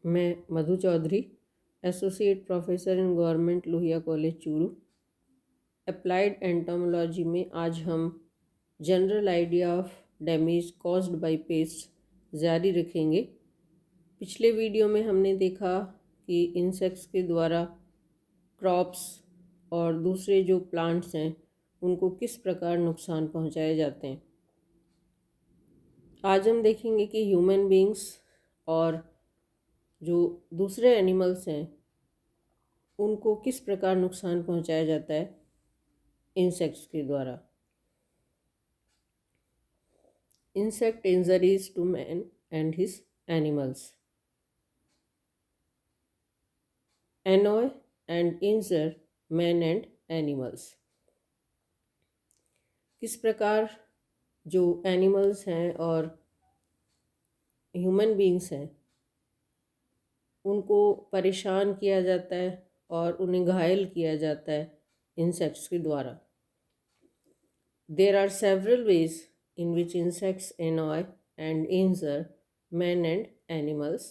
मैं Madhu Chaudhary, associate professor in government Lohia college Churu. Applied entomology में आज हम general idea of damage caused by pest जारी रखेंगे। पिछले वीडियो में हमने देखा कि इंसेक्ट्स के द्वारा क्रॉप्स और दूसरे जो प्लांट्स हैं उनको किस प्रकार नुकसान पहुंचाए जाते हैं। आज हम देखेंगे कि ह्यूमन बींग्स और जो दूसरे एनिमल्स हैं उनको किस प्रकार नुकसान पहुंचाया जाता है इंसेक्ट्स के द्वारा। Insect injuries to man and his animals. Annoy and injure man and animals. किस प्रकार जो एनिमल्स हैं और ह्यूमन बींग्स हैं उनको परेशान किया जाता है और उन्हें घायल किया जाता है इंसेक्ट्स के द्वारा। There are several ways in which insects annoy and injure men and animals,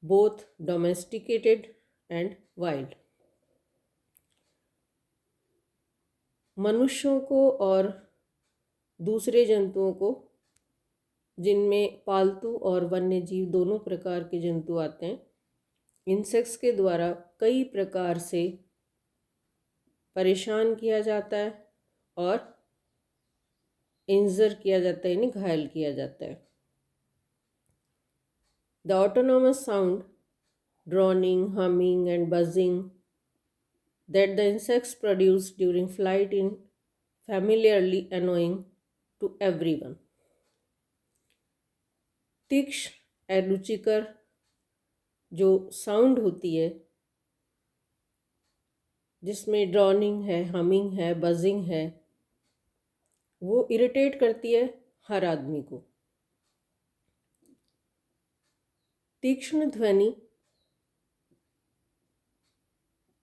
both domesticated and wild. मनुष्यों को और दूसरे जंतुओं को, जिनमें पालतू और वन्य जीव दोनों प्रकार के जंतु आते हैं, इंसेक्ट्स के द्वारा कई प्रकार से परेशान किया जाता है और इंजर किया जाता है, यानी घायल किया जाता है। The autonomous sound, droning, humming and buzzing that the insects produce during flight is familiarly annoying to everyone. तीक्ष्ण रुचिकर जो साउंड होती है जिसमें ड्रॉनिंग है, हमिंग है, बजिंग है, वो इरिटेट करती है हर आदमी को। तीक्ष्ण ध्वनि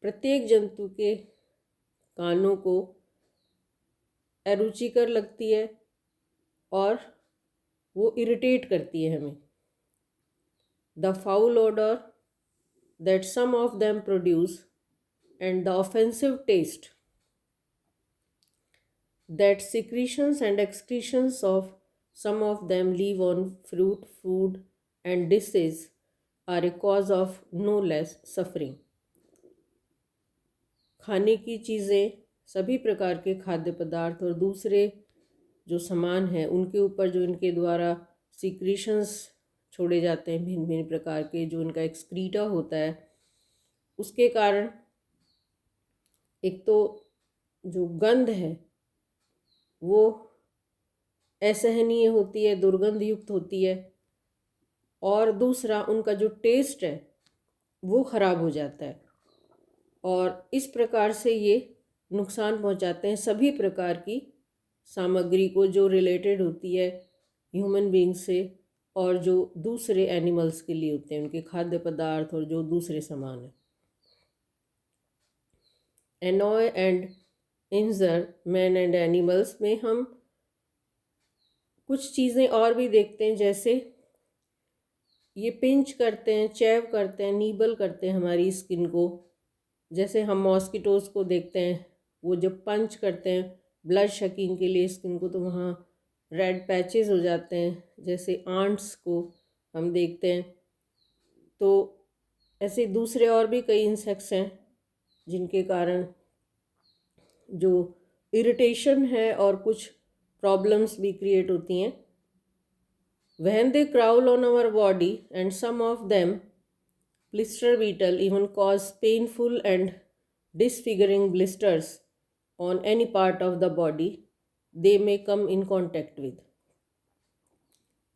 प्रत्येक जंतु के कानों को अरुचिकर लगती है और वो इरिटेट करती है हमें। The foul odour that some of them produce and the offensive taste that secretions and excretions of some of them leave on fruit, food and dishes are a cause of no less suffering. खाने की चीज़ें, सभी प्रकार के खाद्य पदार्थ और दूसरे जो सामान हैं उनके ऊपर जो इनके द्वारा सिक्रीशंस छोड़े जाते हैं, भिन्न भिन्न प्रकार के जो इनका एक्सक्रीटा होता है, उसके कारण एक तो जो गंध है वो असहनीय होती है, दुर्गंध युक्त होती है, और दूसरा उनका जो टेस्ट है वो ख़राब हो जाता है और इस प्रकार से ये नुकसान पहुंचाते हैं सभी प्रकार की सामग्री को जो रिलेटेड होती है ह्यूमन बींग से और जो दूसरे एनिमल्स के लिए होते हैं, उनके खाद्य पदार्थ और जो दूसरे सामान हैं। Annoy and injure man and animals में हम कुछ चीज़ें और भी देखते हैं, जैसे ये पिंच करते हैं, चैव करते हैं, नीबल करते हैं हमारी स्किन को। जैसे हम मॉस्किटोज़ को देखते हैं, वो जब पंच करते हैं ब्लड शकिंग के लिए स्किन को, तो वहाँ रेड पैचेस हो जाते हैं। जैसे आंट्स को हम देखते हैं। तो ऐसे दूसरे और भी कई इंसेक्ट्स हैं जिनके कारण जो इरिटेशन है और कुछ प्रॉब्लम्स भी क्रिएट होती हैं। When they crawl on our body and some of them, blister beetle, even cause painful and disfiguring blisters on any part of the body they may come in contact with.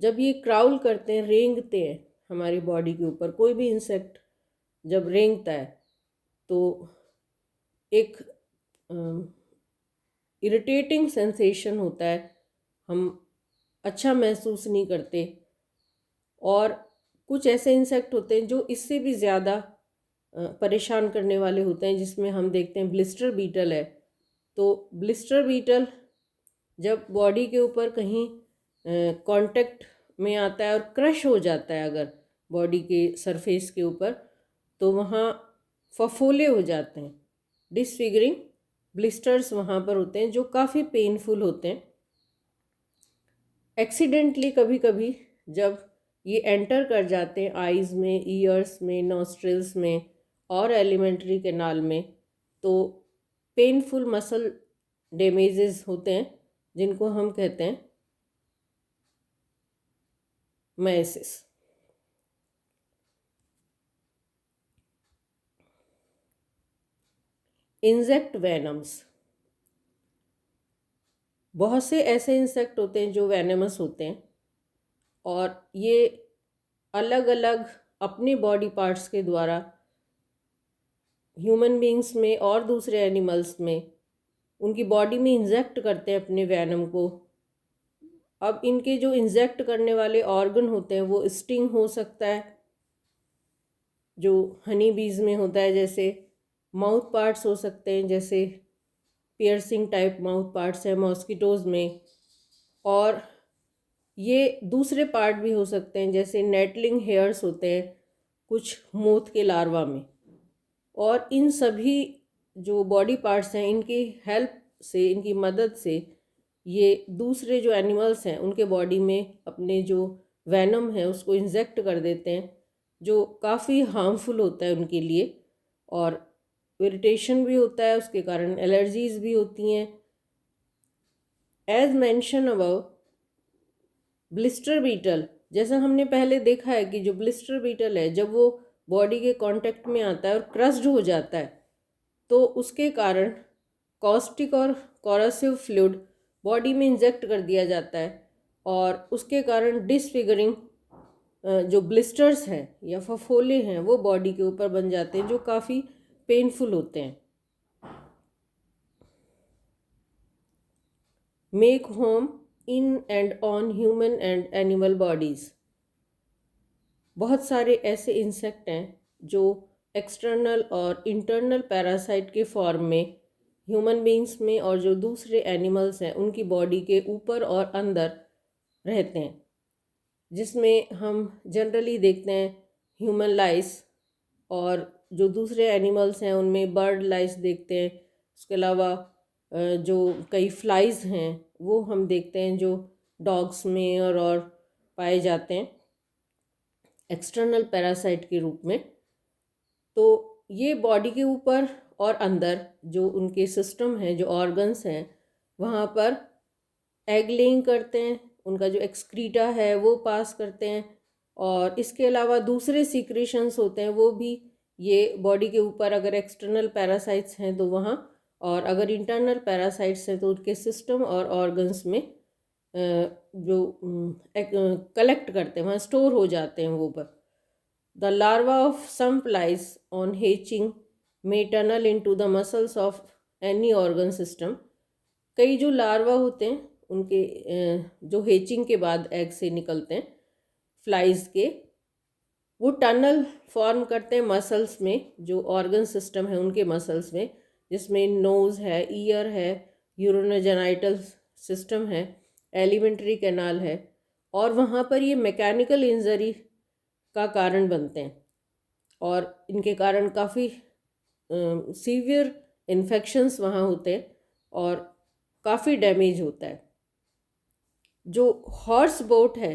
जब ये crawl करते हैं, रेंगते हैं हमारी body के ऊपर, कोई भी इंसेक्ट जब रेंगता है तो एक इरिटेटिंग सेंसेशन होता है, हम अच्छा महसूस नहीं करते। और कुछ ऐसे इंसेक्ट होते हैं जो इससे भी ज़्यादा परेशान करने वाले होते हैं, जिसमें हम देखते हैं ब्लिस्टर बीटल है। तो ब्लिस्टर बीटल जब बॉडी के ऊपर कहीं कांटेक्ट में आता है और क्रश हो जाता है अगर बॉडी के सरफेस के ऊपर, तो वहाँ फफोले हो जाते हैं, डिसफिगरिंग ब्लिस्टर्स वहाँ पर होते हैं जो काफ़ी पेनफुल होते हैं। एक्सीडेंटली कभी कभी जब ये एंटर कर जाते हैं आइज़ में, ईयर्स में, नॉस्ट्रिल्स में और एलिमेंट्री कैनाल में, तो पेनफुल मसल डैमेजेस होते हैं जिनको हम कहते हैं मायसिस। इंसेक्ट वेनम्स, बहुत से ऐसे इंसेक्ट होते हैं जो वेनमस होते हैं और ये अलग अलग अपने बॉडी पार्ट्स के द्वारा ह्यूमन बींग्स में और दूसरे एनिमल्स में उनकी बॉडी में इंजेक्ट करते हैं अपने वेनम को। अब इनके जो इंजेक्ट करने वाले ऑर्गन होते हैं वो स्टिंग हो सकता है, जो हनी बीज में होता है, जैसे माउथ पार्ट्स हो सकते हैं, जैसे पियर्सिंग टाइप माउथ पार्ट्स है मॉस्किटोज़ में, और ये दूसरे पार्ट भी हो सकते हैं जैसे नेटलिंग हेयर्स होते हैं कुछ मोथ के लार्वा में। और इन सभी जो बॉडी पार्ट्स हैं इनकी हेल्प से, इनकी मदद से ये दूसरे जो एनिमल्स हैं उनके बॉडी में अपने जो वेनम है उसको इंजेक्ट कर देते हैं, जो काफ़ी हार्मफुल होता है उनके लिए, और इरिटेशन भी होता है, उसके कारण एलर्जीज भी होती हैं। As mention above, blister beetle, जैसा हमने पहले देखा है कि जो ब्लिस्टर बीटल है जब वो बॉडी के कांटेक्ट में आता है और क्रस्ड हो जाता है तो उसके कारण कॉस्टिक और कोरोसिव फ्लूइड बॉडी में इंजेक्ट कर दिया जाता है और उसके कारण डिसफिगरिंग जो ब्लिस्टर्स हैं या फफोले हैं वो बॉडी के ऊपर बन जाते हैं जो काफ़ी पेनफुल होते हैं। Make home in and on human and animal bodies, बहुत सारे ऐसे इंसेक्ट हैं जो एक्सटर्नल और इंटरनल पैरासाइट के फॉर्म में ह्यूमन बींग्स में और जो दूसरे एनिमल्स हैं उनकी बॉडी के ऊपर और अंदर रहते हैं, जिसमें हम जनरली देखते हैं ह्यूमन लाइस, और जो दूसरे एनिमल्स हैं उनमें बर्ड लाइस देखते हैं। उसके अलावा जो कई फ्लाइज़ हैं वो हम देखते हैं जो डॉग्स में और पाए जाते हैं एक्सटर्नल पैरासाइट के रूप में। तो ये बॉडी के ऊपर और अंदर जो उनके सिस्टम हैं, जो ऑर्गन्स हैं, वहाँ पर एग लेइंग करते हैं, उनका जो एक्सक्रीटा है वो पास करते हैं, और इसके अलावा दूसरे सीक्रेशंस होते हैं वो भी ये बॉडी के ऊपर, अगर एक्सटर्नल पैरासाइट्स हैं तो वहाँ, और अगर इंटरनल पैरासाइट्स हैं तो उनके सिस्टम और ऑर्गन्स में जो कलेक्ट करते हैं, वहाँ स्टोर हो जाते हैं वो पर। The larva of some flies on hatching may tunnel into the muscles of any organ system, कई जो लार्वा होते हैं उनके जो हेचिंग के बाद एग से निकलते हैं फ्लाइज के, वो टनल फॉर्म करते हैं मसल्स में, जो ऑर्गन सिस्टम है उनके मसल्स में, जिसमें नोज़ है, ईयर है, यूरोनोजेनाइटल सिस्टम है, एलिमेंट्री कैनाल है, और वहाँ पर ये मैकेनिकल इंजरी का कारण बनते हैं और इनके कारण काफ़ी सीवियर इन्फेक्शंस वहाँ होते हैं और काफ़ी डैमेज होता है। जो हॉर्स बोट है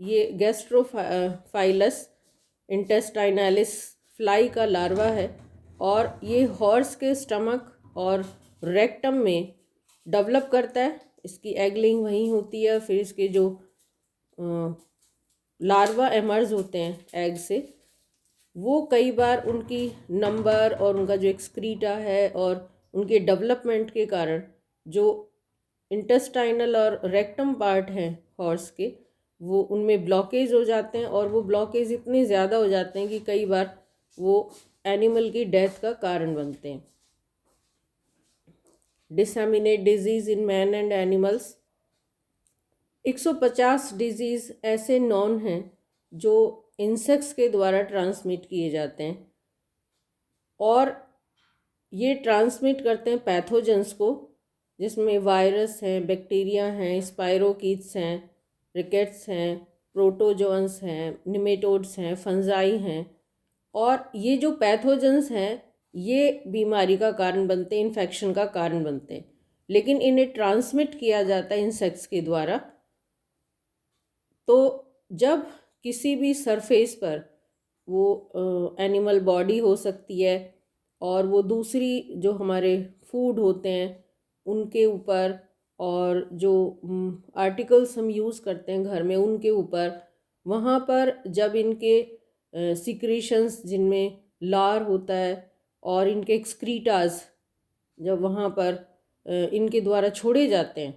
ये गैस्ट्रोफाइलस इंटेस्टाइनलिस फ्लाई का लार्वा है, और ये हॉर्स के स्टमक और रेक्टम में डेवलप करता है, इसकी एगलिंग वहीं होती है, फिर इसके जो लार्वा एमर्ज होते हैं एग से, वो कई बार उनकी नंबर और उनका जो एक्सक्रीटा है और उनके डेवलपमेंट के कारण जो इंटेस्टाइनल और रेक्टम पार्ट हैं हॉर्स के, वो उनमें ब्लॉकेज हो जाते हैं, और वो ब्लॉकेज इतने ज़्यादा हो जाते हैं कि कई बार वो एनिमल की डेथ का कारण बनते हैं। Disseminate disease in man and animals, 150 disease ऐसे नॉन हैं जो इंसेक्ट्स के द्वारा ट्रांसमिट किए जाते हैं, और ये ट्रांसमिट करते हैं पैथोजेंस को, जिसमें वायरस हैं, बैक्टीरिया हैं, स्पाइरोकीट्स हैं, रिकेट्स हैं, प्रोटोजोन्स हैं, निमेटोड्स हैं, फंजाई हैं। और ये जो पैथोजेंस हैं ये बीमारी का कारण बनते हैं, इन्फेक्शन का कारण बनते हैं, लेकिन इन्हें ट्रांसमिट किया जाता है इंसेक्ट्स के द्वारा। तो जब किसी भी सरफेस पर वो एनिमल बॉडी हो सकती है और वो दूसरी जो हमारे फूड होते हैं उनके ऊपर, और जो आर्टिकल्स हम यूज़ करते हैं घर में उनके ऊपर, वहाँ पर जब इनके सिक्रीशंस जिनमें लार होता है और इनके एक्सक्रीटास जब वहाँ पर इनके द्वारा छोड़े जाते हैं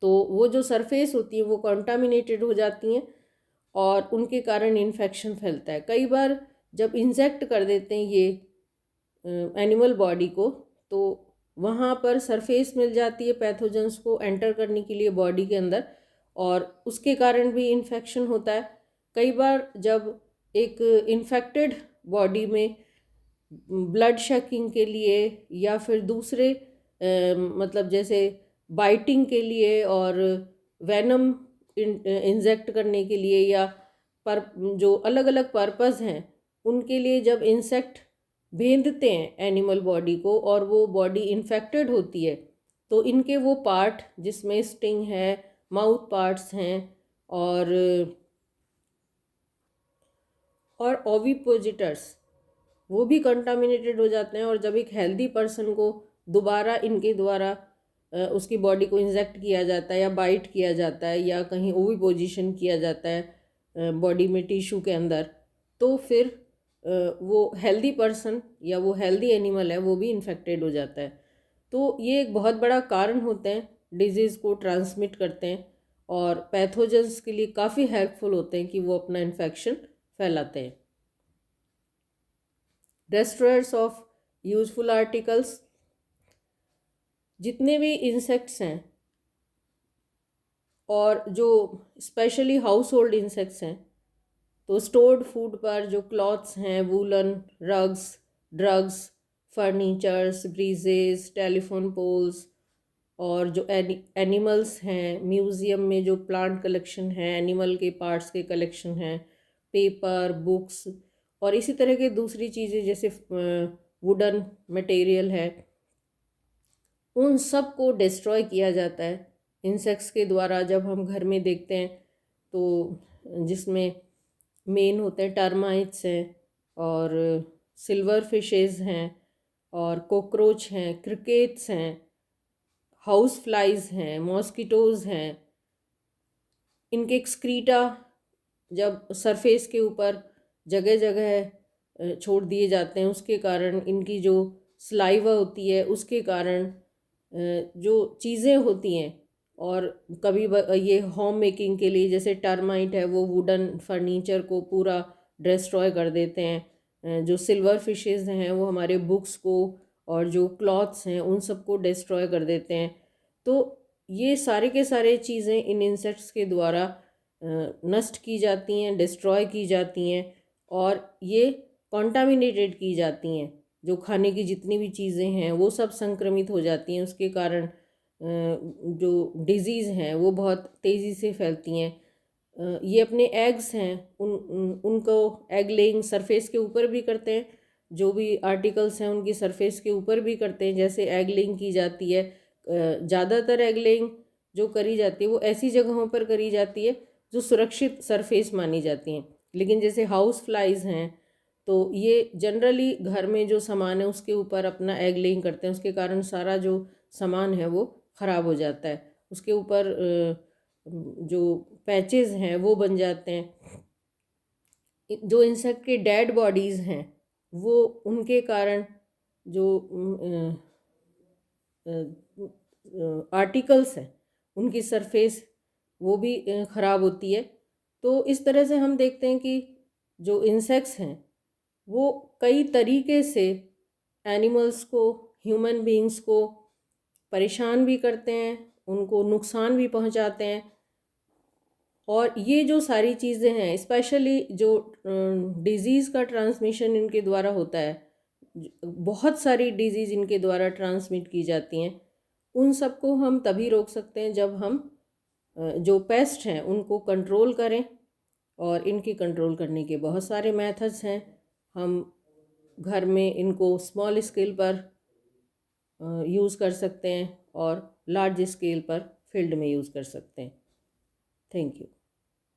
तो वो जो सरफेस होती है वो कंटामिनेटेड हो जाती हैं और उनके कारण इन्फेक्शन फैलता है। कई बार जब इंजेक्ट कर देते हैं ये एनिमल बॉडी को तो वहाँ पर सरफेस मिल जाती है पैथोजेंस को एंटर करने के लिए बॉडी के अंदर, और उसके कारण भी इन्फेक्शन होता है। कई बार जब एक इन्फेक्टेड बॉडी में ब्लड शकिंग के लिए या फिर दूसरे मतलब जैसे बाइटिंग के लिए और वेनम इंजेक्ट करने के लिए या पर जो अलग अलग पर्पस हैं उनके लिए जब इंसेक्ट भेदते हैं एनिमल बॉडी को और वो बॉडी इन्फेक्टेड होती है तो इनके वो पार्ट जिसमें स्टिंग है, माउथ पार्ट्स हैं और ओविपोजिटर्स वो भी कंटामिनेटेड हो जाते हैं। और जब एक हेल्दी पर्सन को दोबारा इनके द्वारा उसकी बॉडी को इंजेक्ट किया जाता है या बाइट किया जाता है या कहीं ओविपोजिशन किया जाता है बॉडी में टिश्यू के अंदर, तो फिर वो हेल्दी पर्सन या वो हेल्दी एनिमल है वो भी इन्फेक्टेड हो जाता है। तो ये एक बहुत बड़ा कारण होते हैं, डिजीज़ को ट्रांसमिट करते हैं और पैथोजेंस के लिए काफ़ी हेल्पफुल होते हैं कि वो अपना इन्फेक्शन फैलाते हैं। डिस्ट्रॉयर्स ऑफ यूजफुल आर्टिकल्स, जितने भी इंसेक्ट्स हैं और जो स्पेशली हाउस होल्ड इंसेक्ट्स हैं, तो स्टोर्ड फूड पर जो क्लॉथ्स हैं, woollen, rugs, drugs, furnitures, bridges, telephone poles, और जो एनिमल्स हैं, म्यूज़ियम में जो प्लांट कलेक्शन है, एनिमल के पार्ट्स के कलेक्शन हैं, पेपर, बुक्स और इसी तरह के दूसरी चीज़ें जैसे वुडन मटेरियल है, उन सब को डिस्ट्रॉय किया जाता है इंसेक्ट्स के द्वारा। जब हम घर में देखते हैं तो जिसमें मेन होते हैं टर्माइट्स हैं और सिल्वर फिशेस हैं और कॉकरोच हैं, क्रिकेट्स हैं, हाउस फ्लाइज हैं, मॉस्किटोज़ हैं। इनके एक्सक्रीटा जब सरफेस के ऊपर जगह जगह छोड़ दिए जाते हैं उसके कारण इनकी जो सलाइवा होती है उसके कारण जो चीज़ें होती हैं, और कभी ये होम मेकिंग के लिए जैसे टर्माइट है वो वुडन फर्नीचर को पूरा डिस्ट्रॉय कर देते हैं। जो सिल्वर फिशेस हैं वो हमारे बुक्स को और जो क्लॉथ्स हैं उन सबको डिस्ट्रॉय कर देते हैं। तो ये सारे के सारे चीज़ें इन इंसेक्ट्स के द्वारा नष्ट की जाती हैं, डिस्ट्रॉय की जाती हैं और ये कॉन्टामिनेटेड की जाती हैं। जो खाने की जितनी भी चीज़ें हैं वो सब संक्रमित हो जाती हैं, उसके कारण जो डिज़ीज़ हैं वो बहुत तेज़ी से फैलती हैं। ये अपने एग्स हैं उनको एग लेइंग सरफेस के ऊपर भी करते हैं, जो भी आर्टिकल्स हैं उनकी सरफेस के ऊपर भी करते हैं। जैसे एग लेइंग की जाती है, ज़्यादातर एग लेइंग जो करी जाती है वो ऐसी जगहों पर करी जाती है जो सुरक्षित सरफेस मानी जाती हैं। लेकिन जैसे हाउस फ्लाइज हैं तो ये जनरली घर में जो सामान है उसके ऊपर अपना एग लेइंग करते हैं, उसके कारण सारा जो सामान है वो ख़राब हो जाता है, उसके ऊपर जो पैचेस हैं वो बन जाते हैं। जो इंसेक्ट के डेड बॉडीज़ हैं वो उनके कारण जो आर्टिकल्स हैं उनकी सरफेस वो भी ख़राब होती है। तो इस तरह से हम देखते हैं कि जो इंसेक्ट्स हैं वो कई तरीके से एनिमल्स को, ह्यूमन बीइंग्स को परेशान भी करते हैं, उनको नुकसान भी पहुंचाते हैं। और ये जो सारी चीज़ें हैं, स्पेशली जो डिज़ीज़ का ट्रांसमिशन इनके द्वारा होता है, बहुत सारी डिज़ीज़ इनके द्वारा ट्रांसमिट की जाती हैं, उन सबको हम तभी रोक सकते हैं जब हम जो पेस्ट हैं उनको कंट्रोल करें। और इनकी कंट्रोल करने के बहुत सारे मेथड्स हैं। हम घर में इनको स्मॉल स्केल पर यूज़ कर सकते हैं और लार्ज स्केल पर फील्ड में यूज़ कर सकते हैं। Thank you.